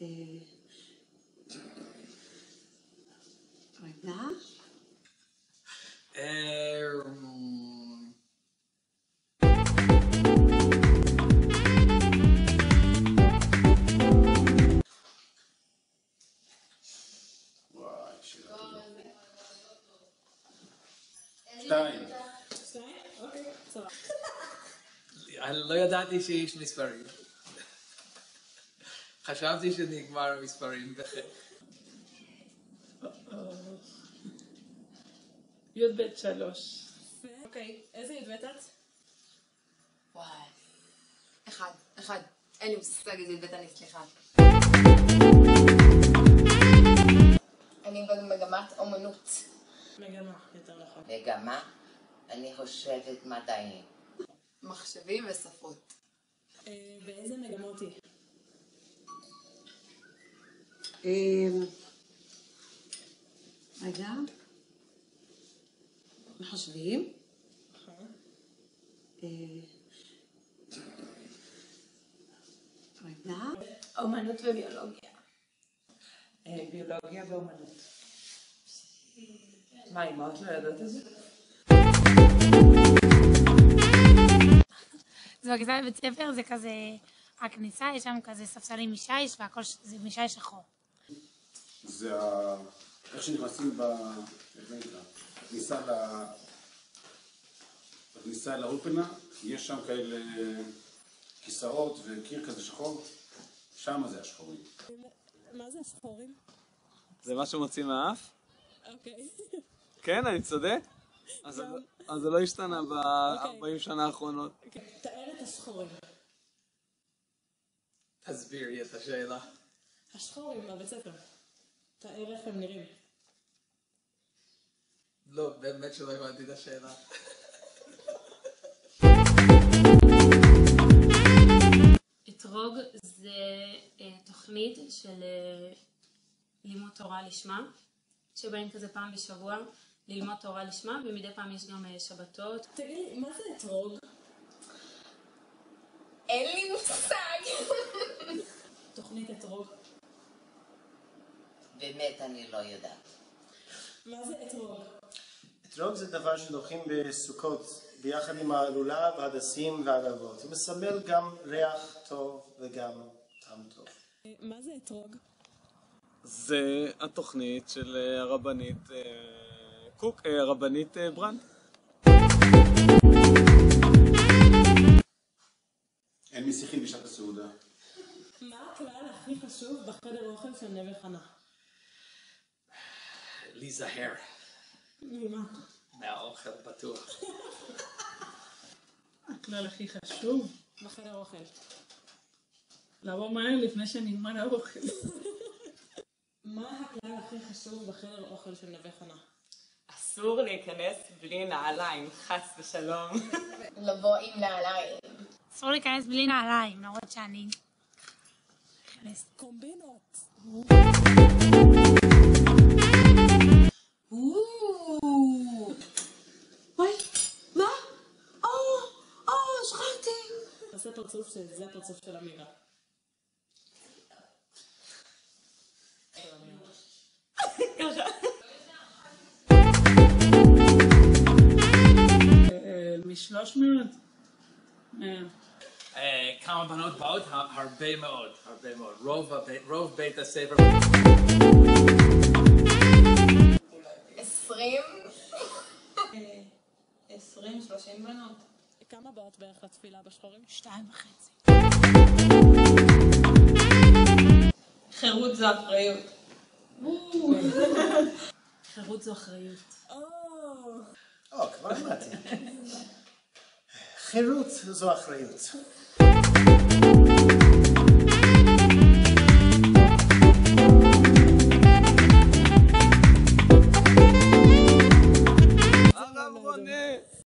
רגע. שתיים. אוקיי, סבבה. אני לא ידעתי שיש מספרים. חשבתי שנגמר המספרים. י"ב 3. אוקיי, איזה י"ב את? וואי. אחד. אין לי מושג איזה י"ב אני, סליחה. אני במגמת אומנות. מגמה, יותר נכון. מגמה? אני חושבת מדעי. מחשבים וספרות. באיזה מגמות היא? רגע. מחשבים. רגע. אומנות וביולוגיה. ביולוגיה ואומנות. מה, אמהות לא יודעות את זה? זה בכניסה לבית ספר, זה כזה, הכניסה, יש שם כזה ספסלים משיש, והכל זה משיש שחור. זה איך שנכנסים בכניסה לאולפנה, יש שם כאלה כיסאות וקיר כזה שחור, שם זה השחורים. מה זה השחורים? זה מה שמוציא מהאף? אוקיי. כן, אני צודק? אז זה לא השתנה ב-40 שנה האחרונות. תאר את השחורים. תסבירי את השאלה. השחורים בבית ספר. תאר איך הם נראים. לא, באמת שלא הבנתי את השאלה. אתרוג זה תוכנית של לימוד תורה לשמה, שבאים כזה פעם בשבוע ללמוד תורה לשמה, ומדי פעם יש גם שבתות. תגידי, מה זה אתרוג? אין לי מושג. תוכנית אתרוג. באמת אני לא יודעת. מה זה אתרוג? אתרוג זה דבר שלוקחים בסוכות ביחד עם הלולב, הדסים והערבות. הוא מסמל גם ריח טוב וגם טעם טוב. מה זה אתרוג? זה התוכנית של הרבנית קוק, הרבנית ברנד. אין משיחים בשעת הסעודה. מה הכלל הכי חשוב בחדר אוכל של נווה חנה? להיזהר. ממה? מהאוכל בטוח. הכלל הכי חשוב בחדר אוכל. לעבור מהר לפני שנגמר האוכל. מה הכלל הכי חשוב בחדר אוכל של נווה חנה? אסור להיכנס בלי נעליים, חס ושלום. לבוא עם נעליים. אסור להיכנס בלי נעליים, למרות שאני נכנס. קומבינות. וואי, מה? שכחתי. תעשה פרצוף שזה הפרצוף של אמירה. מ-300? כמה בנות באות? הרבה מאוד. רוב בית הספר. 20-30 בנות. כמה באות בערך לתפילה בשחורים? 2.5. חירות זו אחריות. חירות זו אחריות. כבר אמרתי. חירות זו אחריות.